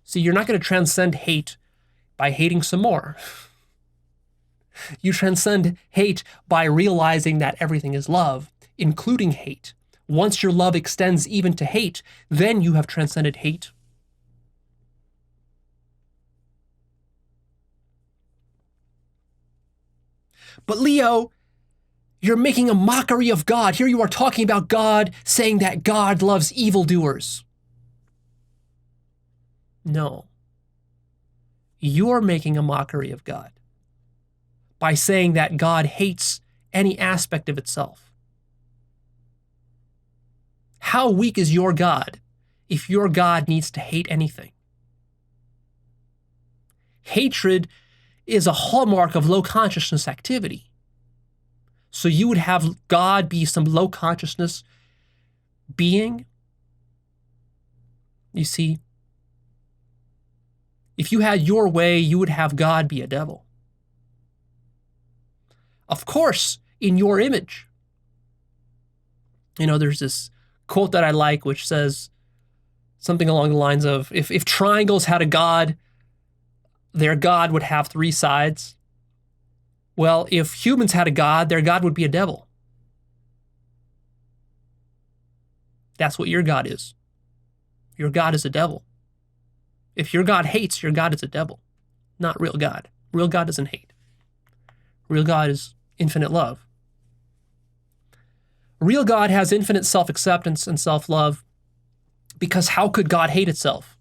See, you're not going to transcend hate by hating some more. You transcend hate by realizing that everything is love, including hate. Once your love extends even to hate, then you have transcended hate. But Leo, you're making a mockery of God. Here you are talking about God, saying that God loves evildoers. No. You're making a mockery of God by saying that God hates any aspect of itself. How weak is your God if your God needs to hate anything? Hatred is a hallmark of low consciousness activity. So you would have God be some low consciousness being? You see, if you had your way, you would have God be a devil. Of course, in your image. You know, there's this quote that I like which says something along the lines of, if triangles had a God, their God would have three sides. Well, if humans had a God, their God would be a devil. That's what your God is. Your God is a devil. If your God hates, your God is a devil, not real God. Real God doesn't hate. Real God is infinite love. Real God has infinite self-acceptance and self-love, because how could God hate itself?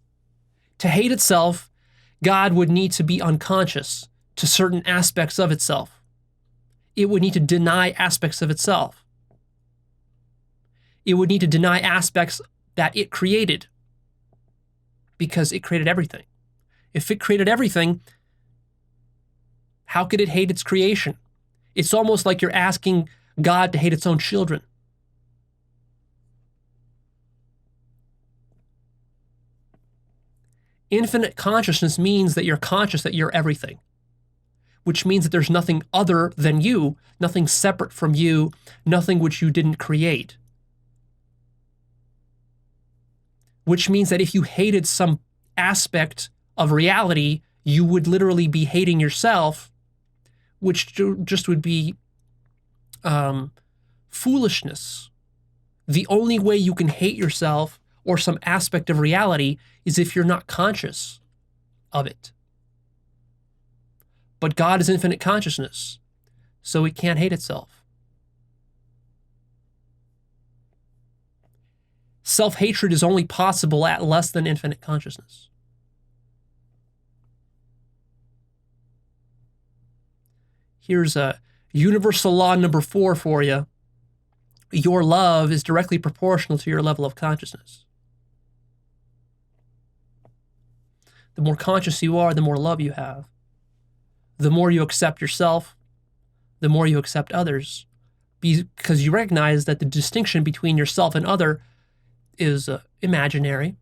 To hate itself, God would need to be unconscious to certain aspects of itself. It would need to deny aspects of itself. It would need to deny aspects that it created, because it created everything. If it created everything, how could it hate its creation? It's almost like you're asking God to hate its own children. Infinite consciousness means that you're conscious that you're everything, which means that there's nothing other than you, nothing separate from you, nothing which you didn't create. Which means that if you hated some aspect of reality, you would literally be hating yourself, which just would be foolishness. The only way you can hate yourself or some aspect of reality is if you're not conscious of it. But God is infinite consciousness, so it can't hate itself. Self-hatred is only possible at less than infinite consciousness. Here's a universal law number 4 for you. Your love is directly proportional to your level of consciousness. The more conscious you are, the more love you have. The more you accept yourself, the more you accept others, because you recognize that the distinction between yourself and other is imaginary.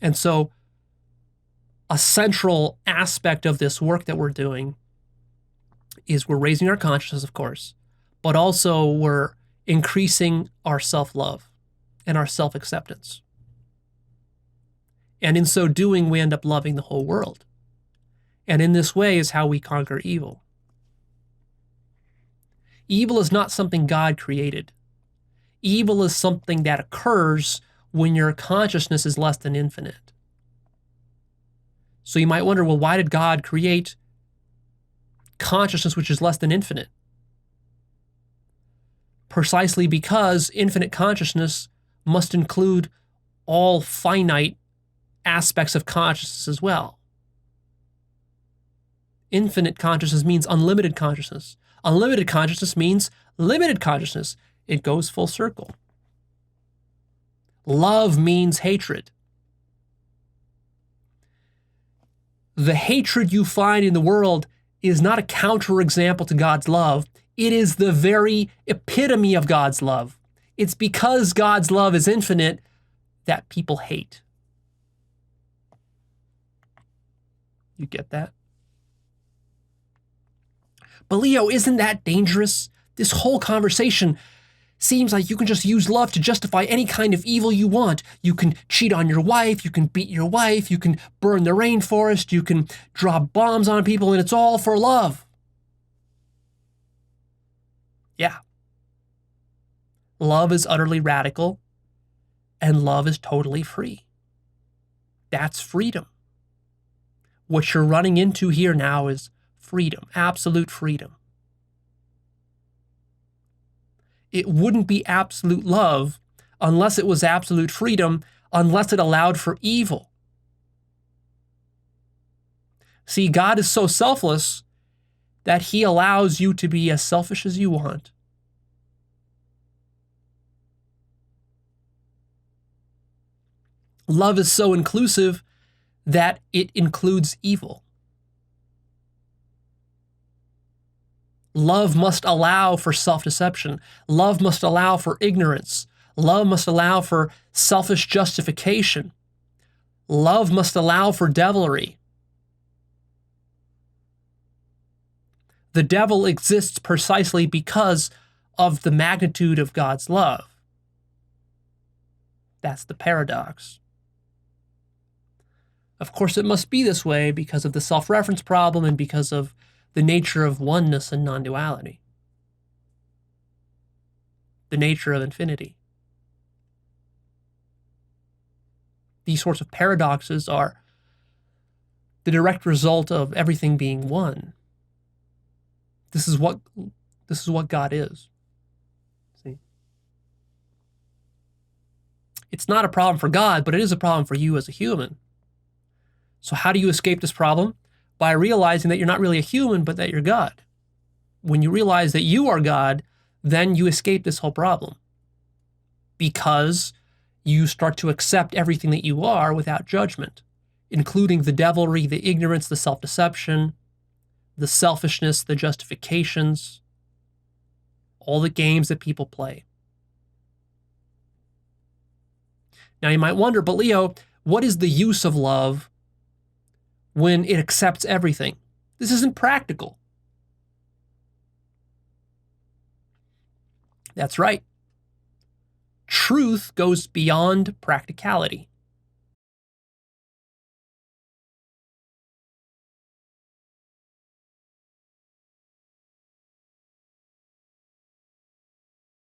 And so a central aspect of this work that we're doing is we're raising our consciousness, of course, but also we're increasing our self-love and our self-acceptance. And in so doing, we end up loving the whole world. And in this way is how we conquer evil. Evil is not something God created. Evil is something that occurs when your consciousness is less than infinite. So you might wonder, well, why did God create consciousness which is less than infinite? Precisely because infinite consciousness must include all finite aspects of consciousness as well. Infinite consciousness means unlimited consciousness. Unlimited consciousness means limited consciousness. It goes full circle. Love means hatred. The hatred you find in the world is not a counterexample to God's love. It is the very epitome of God's love. It's because God's love is infinite that people hate. You get that? But Leo, isn't that dangerous? This whole conversation, seems like you can just use love to justify any kind of evil you want. You can cheat on your wife, you can beat your wife, you can burn the rainforest, you can drop bombs on people, and it's all for love. Yeah. Love is utterly radical, and love is totally free. That's freedom. What you're running into here now is freedom, absolute freedom. It wouldn't be absolute love unless it was absolute freedom, unless it allowed for evil. See, God is so selfless that he allows you to be as selfish as you want. Love is so inclusive that it includes evil. Love must allow for self-deception. Love must allow for ignorance. Love must allow for selfish justification. Love must allow for devilry. The devil exists precisely because of the magnitude of God's love. That's the paradox. Of course, it must be this way because of the self-reference problem and because of the nature of oneness and non-duality. The nature of infinity. These sorts of paradoxes are the direct result of everything being one. This is what God is. See? It's not a problem for God, but it is a problem for you as a human. So how do you escape this problem? By realizing that you're not really a human, but that you're God. When you realize that you are God, then you escape this whole problem. Because you start to accept everything that you are without judgment, including the devilry, the ignorance, the self-deception, the selfishness, the justifications, all the games that people play. Now you might wonder, but Leo, what is the use of love when it accepts everything? This isn't practical. That's right. Truth goes beyond practicality.